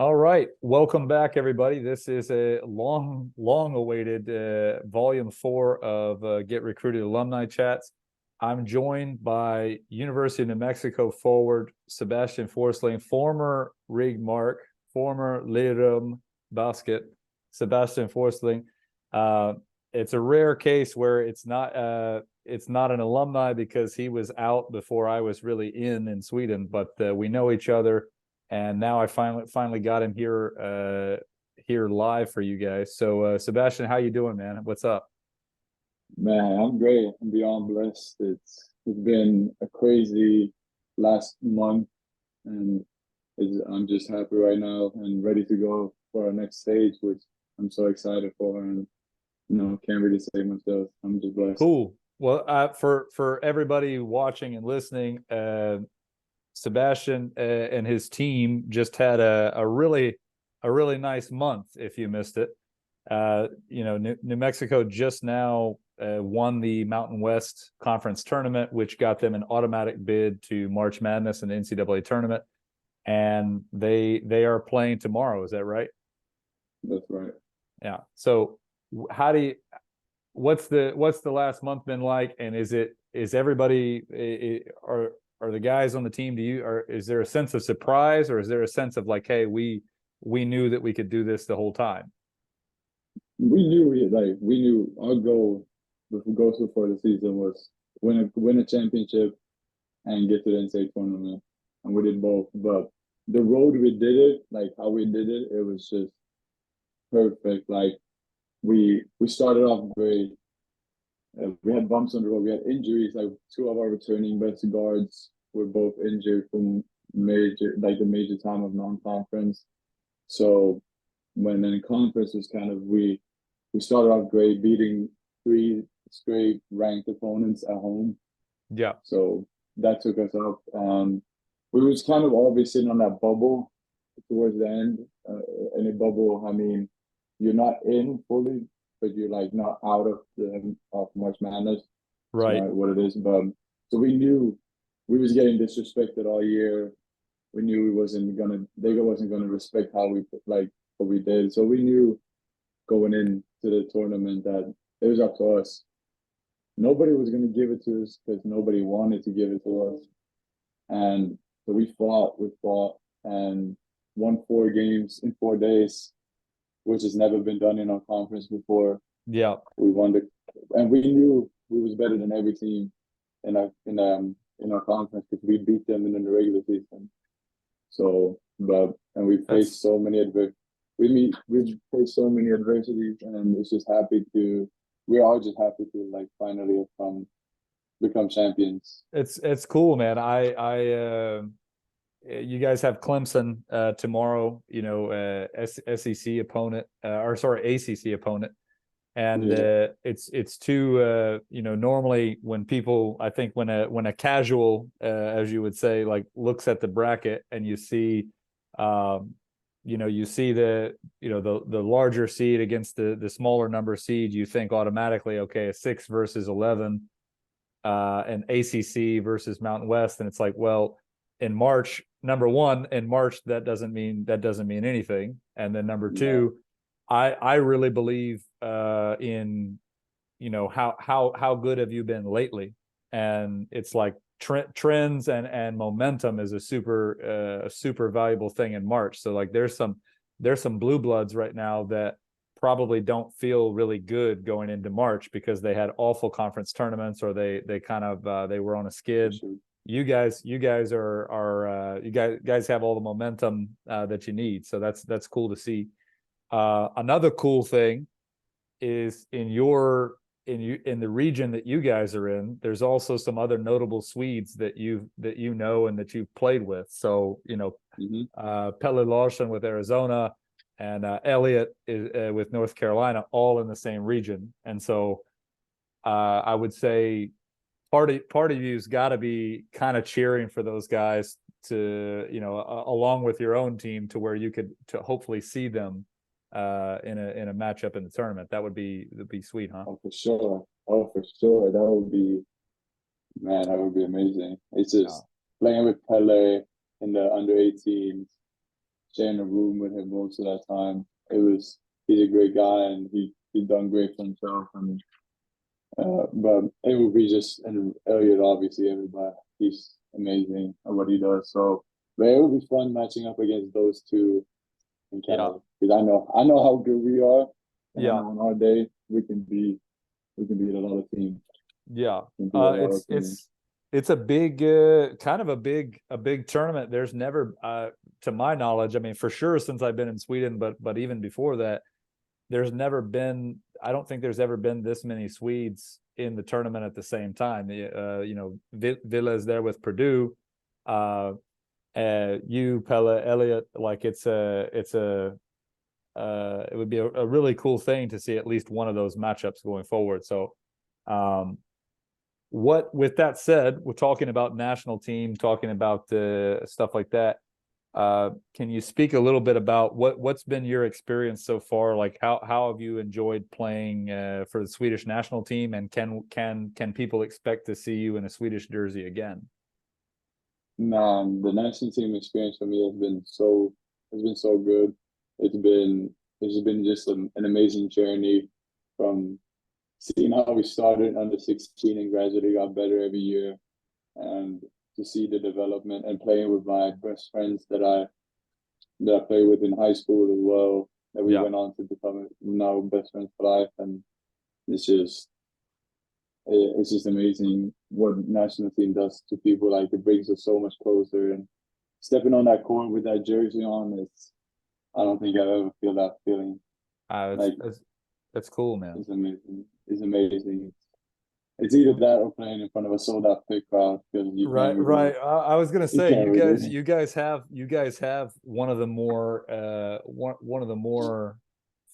All right, welcome back, everybody. This is a long awaited volume 4 of Get Recruited Alumni Chats. I'm joined by University of New Mexico forward Sebastian Forsling, former Rig Mark, former Lerum Basket, Sebastian Forsling. It's a rare case where it's not an alumni because he was out before I was really in Sweden, but we know each other. And now I finally got him here live for you guys. So Sebastian, how you doing, man? What's up? Man, I'm great. I'm beyond blessed. It's been a crazy last month, and I'm just happy right now and ready to go for our next stage, which I'm so excited for. And can't really say much else. I'm just blessed. Cool. Well, for everybody watching and listening, Sebastian and his team just had a really nice month. If you missed it, New Mexico just now won the Mountain West Conference tournament, which got them an automatic bid to March Madness and the NCAA tournament, and they are playing tomorrow. Is that right? That's right. Yeah. So what's the last month been like, and is everybody are the guys on the team, is there a sense of surprise, or is there a sense of like, hey, we knew that we could do this the whole time? We knew our goal with go to for the season was win a championship and get to the NCAA tournament, and we did both. But the road we did it, like how we did it, it was just perfect. Like we started off great. We had bumps on the road. We had injuries. Like two of our returning best guards were both injured from the major time of non-conference. So when in conference was kind of we started off great, beating three straight ranked opponents at home. Yeah. So that took us up. We was kind of always sitting on that bubble towards the end. In a bubble, I mean, you're not in fully, but you're like not out of March Madness. Right. What it is. But so we knew we was getting disrespected all year. We knew they wasn't gonna respect how we like what we did. So we knew going into the tournament that it was up to us. Nobody was gonna give it to us because nobody wanted to give it to us. And so we fought, and won 4 games in 4 days, which has never been done in our conference before. Yeah. We won and we knew we was better than every team in our conference because we beat them in the regular season. So, and we faced so many we faced so many adversities, and we're all just happy to like finally become champions. It's cool, man. You guys have Clemson tomorrow, SEC opponent, or sorry, ACC opponent. And Yeah. it's two, normally when people, I think when a casual, as you would say, like looks at the bracket and you see, you see the larger seed against the smaller number seed, you think automatically, okay, a 6 versus 11, an ACC versus Mountain West. And it's like, well, in March, number one, in March, that doesn't mean anything. And then number two, I really believe in how good have you been lately, and it's like trends and momentum is a super valuable thing in March. So like there's some blue bloods right now that probably don't feel really good going into March because they had awful conference tournaments, or they were on a skid. You guys are you guys have all the momentum that you need, so that's cool to see. Another cool thing is in the region that you guys are in, there's also some other notable Swedes that you know and that you've played with. So Pelle Larsson with Arizona, and Elliott is, with North Carolina, all in the same region. And so I would say part of you's got to be kind of cheering for those guys to, along with your own team, to where you could to hopefully see them in a matchup in the tournament. That'd be sweet, huh? Oh, for sure. Oh, for sure. That would be amazing. It's just playing with Pele in the under 18s, sharing a room with him most of that time. He's a great guy, and he done great for himself. And but it would be just, and Elliot, obviously, everybody, he's amazing at what he does. So, but it would be fun matching up against those two in Yeah. Canada, because I know how good we are, and I Yeah. know on our day we can beat a lot of teams. Yeah. We can beat a lot of teams. It's a big kind of a big tournament. There's never to my knowledge, I mean, for sure since I've been in Sweden, but even before that, there's never been, I don't think there's ever been this many Swedes in the tournament at the same time. You know, Villa is there with Purdue, you, Pelle, Elliot, like it would be a really cool thing to see at least one of those matchups going forward. So with that said, we're talking about national team, talking about stuff like that. Can you speak a little bit about what's been your experience so far? Like how have you enjoyed playing for the Swedish national team, and can people expect to see you in a Swedish jersey again? Man, the national team experience for me has been so good. It's been just an amazing journey from seeing how we started under 16 and gradually got better every year, and to see the development and playing with my best friends that I played with in high school as well, that we went on to become now best friends for life. And it's just amazing what national team does to people. Like, it brings us so much closer, and stepping on that court with that jersey on, I don't think I've ever feel that feeling. That's cool, man. It's amazing. It's amazing. It's either that or playing in front of a sold out big crowd, because right. I was gonna say you guys have one of the more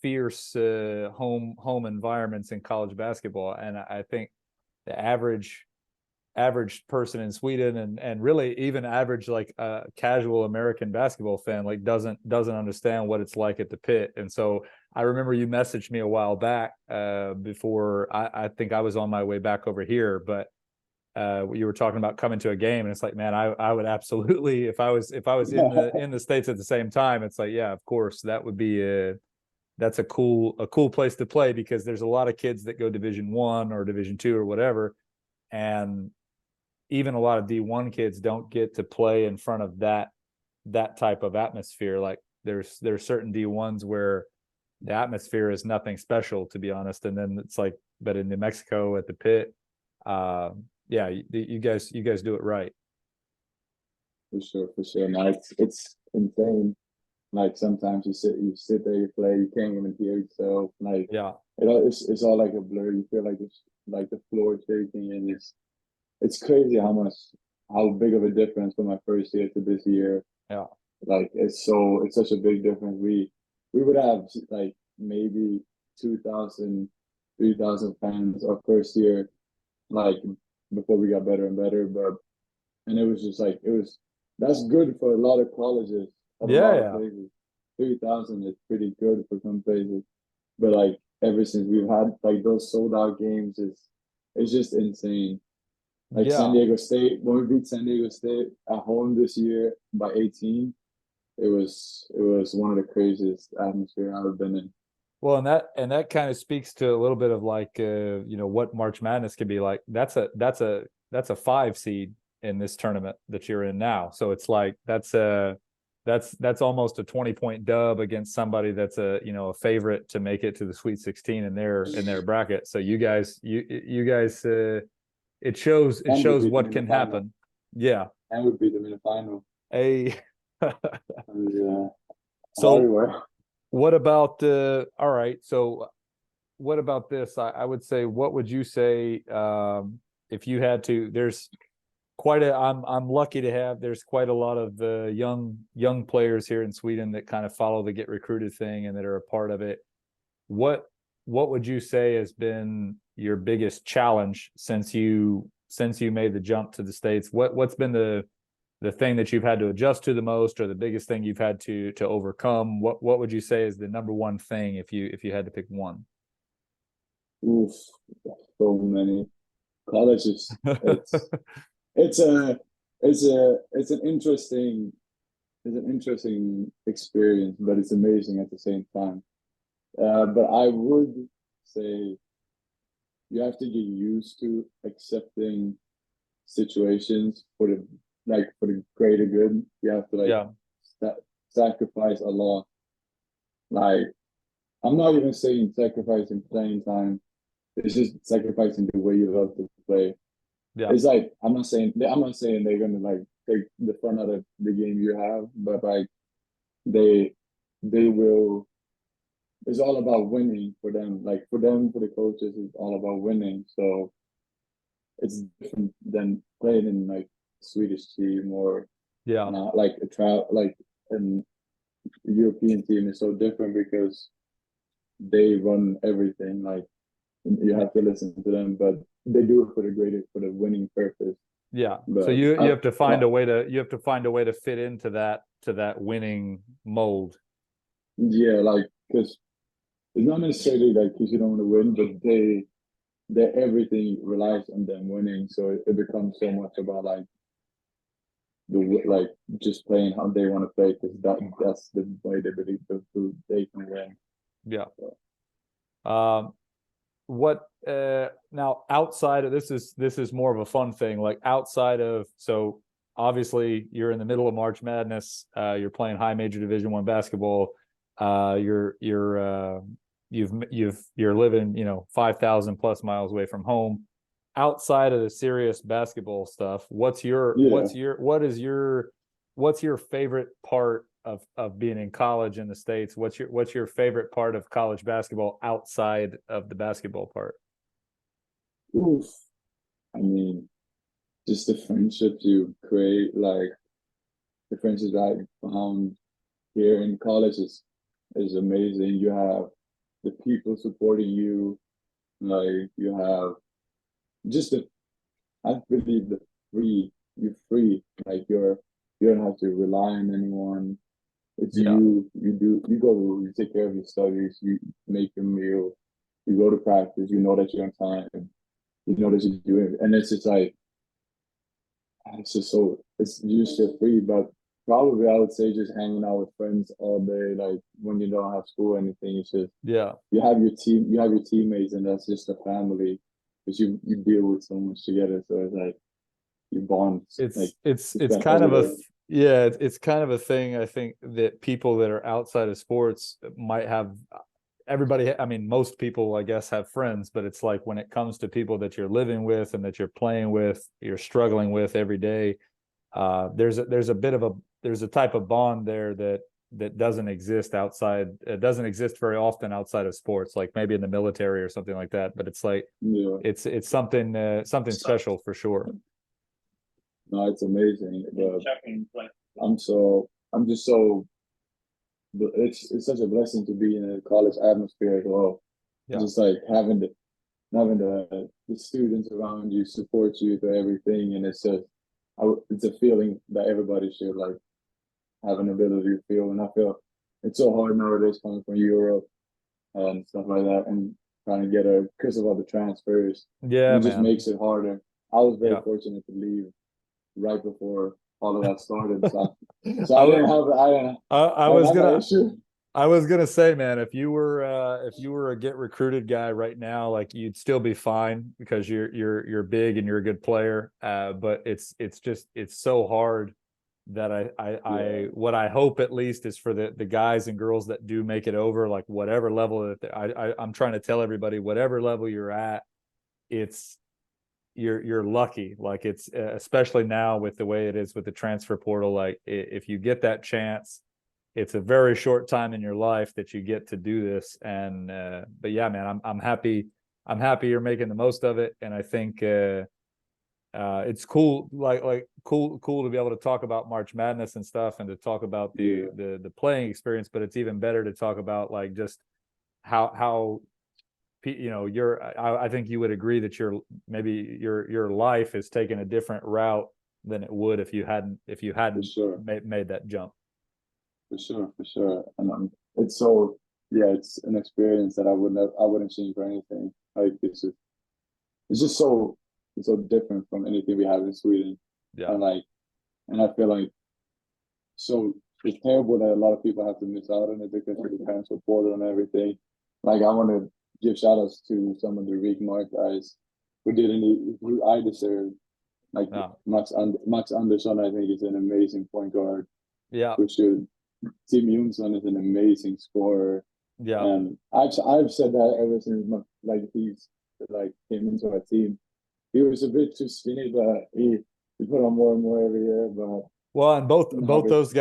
fierce home environments in college basketball, and I think the average person in Sweden and really even average like casual American basketball fan like doesn't understand what it's like at the pit. And so I remember you messaged me a while back before I think I was on my way back over here, but you were talking about coming to a game, and it's like, man, I would absolutely, if I was in the States at the same time, it's like, yeah, of course, that would be that's a cool place to play, because there's a lot of kids that go Division I or Division II or whatever, and even a lot of D1 kids don't get to play in front of that type of atmosphere. Like there's certain D1s where the atmosphere is nothing special, to be honest. And then it's like, but in New Mexico at the pit, yeah, you guys do it right. For sure. No, it's insane. Like, sometimes you sit there, you play, you can't even hear yourself. Like, yeah, it's all like a blur. You feel like it's like the floor shaking, and it's crazy how big of a difference from my first year to this year. Yeah. Like, it's such a big difference. We would have like maybe 2,000, 3,000 fans our first year, like, before we got better and better. And it was just like, that's good for a lot of colleges, a lot of places. 3,000 is pretty good for some places. But like, ever since we've had like those sold out games, it's just insane. Like San Diego State, when we beat San Diego State at home this year by 18, it was one of the craziest atmosphere I've been in. Well, and that kind of speaks to a little bit of like you know, what March Madness can be like. That's a 5 seed in this tournament that you're in now. So it's like that's almost a 20-point dub against somebody that's a favorite to make it to the Sweet 16 in their bracket. So you guys it shows what can happen. Yeah. And we beat them in the final. Hey. So what about all right, so what about this? I would say, what would you say if you had to? There's I'm lucky to have, there's quite a lot of young players here in Sweden that kind of follow the get recruited thing and that are a part of it. What would you say has been your biggest challenge since you made the jump to the States? What's been the thing that you've had to adjust to the most, or the biggest thing you've had to overcome? What would you say is the number one thing if you had to pick one? Oof, so many. College is it's an interesting an interesting experience, but it's amazing at the same time. But I would say you have to get used to accepting situations for the for the greater good. You have to Yeah. sacrifice a lot. Like I'm not even saying sacrificing playing time. It's just sacrificing the way you love to play. Yeah. It's like I'm not saying they're gonna like take the fun out of the game you have, but like they will. It's all about winning for them. Like for them, for the coaches, it's all about winning. So it's different than playing in like Swedish team or Yeah. like a like an European team is so different because they run everything. Like you have to listen to them, but they do it for the winning purpose. Yeah. So But you have to find a way to fit into that winning mold. yeah, like because it's not necessarily like because you don't want to win, but their everything relies on them winning. So it becomes so much about like like just playing how they want to play because that's the way they believe they can win. Yeah. So, What now outside of this is more of a fun thing, like outside of, so obviously you're in the middle of March Madness, you're playing high major Division I basketball, you're living, 5,000 plus miles away from home. Outside of the serious basketball stuff, what's your favorite part of being in college in the States? What's your favorite part of college basketball outside of the basketball part? oof. I mean, just the friendships you create, like the friendships I found here in college is amazing. You have the people supporting you, like you have just the I believe the you're free. Like you don't have to rely on anyone. It's Yeah. you go you take care of your studies, you make your meal, you go to practice, you know that you're on time, you know that you're doing it. And it's just like it's just so it's you just feel free. But probably I would say just hanging out with friends all day, like when you don't have school or anything, it's just Yeah. you have your teammates and that's just a family because you deal with so much together. So it's like you bond like you It's spend kind every of a day. yeah, it's kind of a thing I think that people that are outside of sports might have. Everybody, I mean, most people I guess have friends, but it's like when it comes to people that you're living with and that you're playing with, you're struggling with every day, there's a bit of there's a type of bond there that doesn't exist outside. It doesn't exist very often outside of sports, like maybe in the military or something like that, but it's like Yeah, it's something special for sure. no, it's amazing. But I'm just so it's such a blessing to be in a college atmosphere as well. Yeah. Just like having the students around you support you through everything, and it's a feeling that everybody should like have an ability to feel. And I feel it's so hard nowadays coming from Europe and stuff like that, and trying to get a because of all the transfers, and Yeah, it just man. makes it harder. I was very Yeah. fortunate to leave right before all of that started, so I, I w- didn't have I I didn't was have that gonna issue. I was gonna say, man, if you were a get recruited guy right now, like you'd still be fine because you're big and you're a good player. But it's just it's so hard that Yeah, what I hope at least is for the guys and girls that do make it over, like whatever level that I'm trying to tell everybody, whatever level you're at, it's you're lucky. Like it's especially now with the way it is with the transfer portal, like if you get that chance, it's a very short time in your life that you get to do this. And but yeah, man, I'm happy you're making the most of it. And I think it's cool, cool to be able to talk about March Madness and stuff, and to talk about yeah, the playing experience. But it's even better to talk about like just how I think you would agree that maybe your life has taken a different route than it would if you for hadn't sure, made that jump. for sure. And it's so yeah, it's an experience that I wouldn't change for anything. Like it's just so it's so different from anything we have in Sweden, Yeah. and like and I feel like so it's terrible that a lot of people have to miss out on it because of the transfer portal and everything. Like I want to give shout outs to some of the Rick Mark guys who I deserve. Like No. Max Anderson, I think is an amazing point guard. Yeah. For sure. Tim Jonsson is an amazing scorer. Yeah. And I've said that ever since he's like came into our team. He was a bit too skinny, but he put on more and more every year. But well, and both those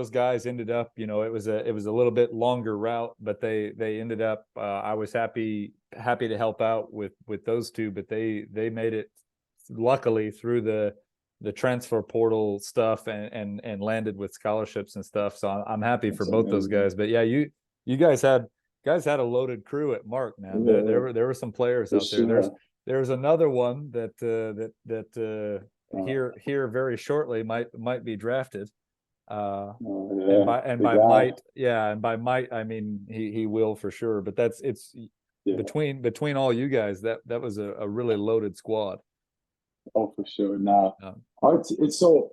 guys ended up, you know, it was a little bit longer route, but they ended up. I was happy to help out with those two, but they made it luckily through the transfer portal stuff and landed with scholarships and stuff. So I'm happy for both those guys. But yeah, you guys had a loaded crew at Mark, man. Yeah, there were some players out there. sure. There's another one that here very shortly might be drafted. And by might I mean he will for sure. But it's between all you guys, that was a really loaded squad. Oh, for sure. Now, I feel so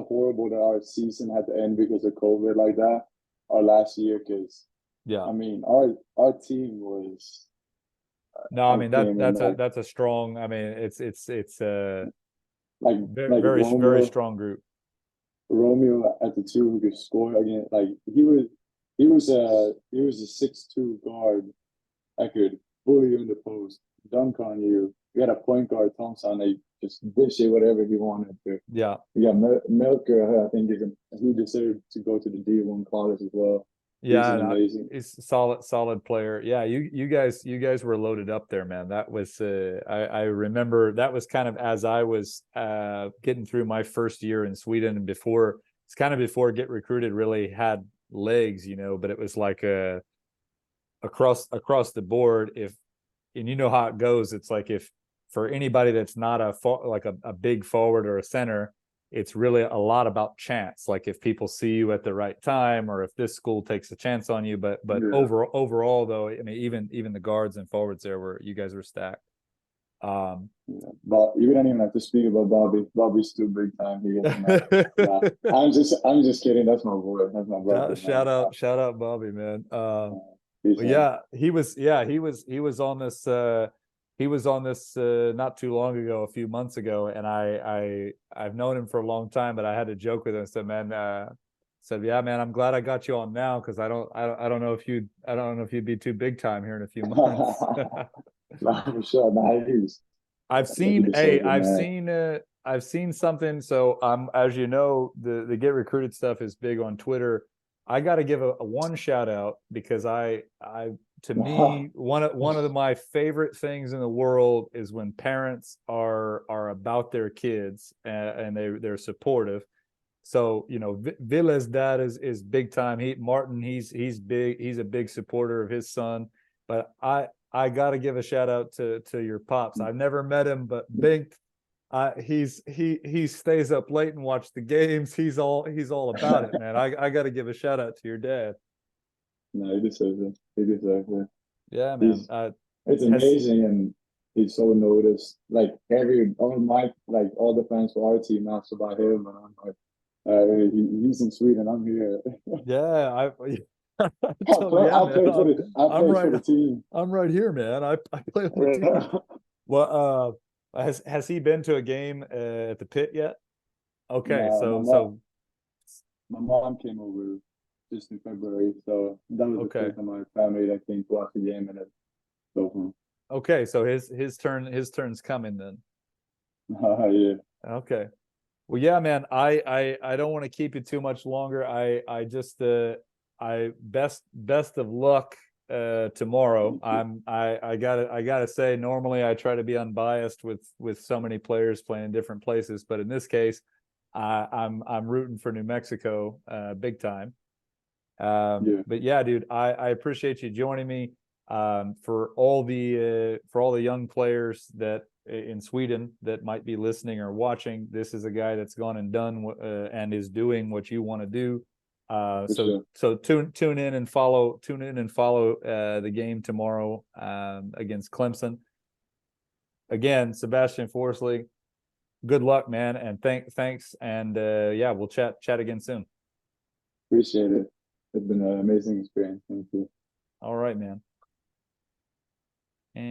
horrible that our season had to end because of COVID like that. Our last year, because I mean, our team was. No, I mean that's a strong. I mean, it's very Romeo, very strong group. Romeo at the two who could score again. Like he was a 6'2" guard. I could bully you in the post, dunk on you. We had a point guard, Thompson. They just dish it whatever he wanted to. Yeah. We got Melker. I think he deserved to go to the D1 college as well. Yeah, amazing. He's a solid player. Yeah, you guys were loaded up there, man. That was I remember that was kind of as I was getting through my first year in Sweden, and before Get Recruited really had legs, you know. But it was like across the board. And you know how it goes. It's like if for anybody that's not a big forward or a center, it's really a lot about chance. Like if people see you at the right time, or if this school takes a chance on you. But overall, though, I mean, even the guards and forwards there you guys were stacked. But you don't even have to speak about Bobby. Bobby's too big time. I'm just kidding. That's my boy. That's my brother. Shout out Bobby, man. He was on this. He was on this not too long ago, a few months ago, and I've known him for a long time, but I had to joke with him. Said, yeah, man, I'm glad I got you on now because I don't know if you'd be too big time here in a few months. For sure, nice. I've seen something. So as you know, the Get Recruited stuff is big on Twitter. I got to give a one shout out because to me, one of my favorite things in the world is when parents are about their kids and they're supportive. So, you know, Ville's dad is big time. He's big. He's a big supporter of his son. But I got to give a shout out to your pops. I've never met him, but Bink, he stays up late and watch the games. He's all about it, man. I got to give a shout out to your dad. No, he deserves it. Yeah, man. It's amazing, and he's so noticed. Like all the fans for our team ask about him, and I'm like, he's in Sweden. I'm here. Yeah, I'll play for the team. I'm right here, man. I play for the team. Well, has he been to a game at the Pit yet? Okay, so my mom came over just in February, so that was the first time my family that came to watch the game, and okay, so his turn's coming then. Yeah. Okay. Well, yeah, man. I don't want to keep you too much longer. I just best of luck tomorrow. I gotta say, normally I try to be unbiased with so many players playing in different places, but in this case, I'm rooting for New Mexico big time. But yeah, dude, I appreciate you joining me. For all the young players that in Sweden that might be listening or watching, this is a guy that's gone and done and is doing what you want to do. So tune in and follow the game tomorrow against Clemson. Again, Sebastian Forsling, good luck, man, and thanks, and yeah, we'll chat again soon. Appreciate it. It's been an amazing experience. Thank you. All right, man.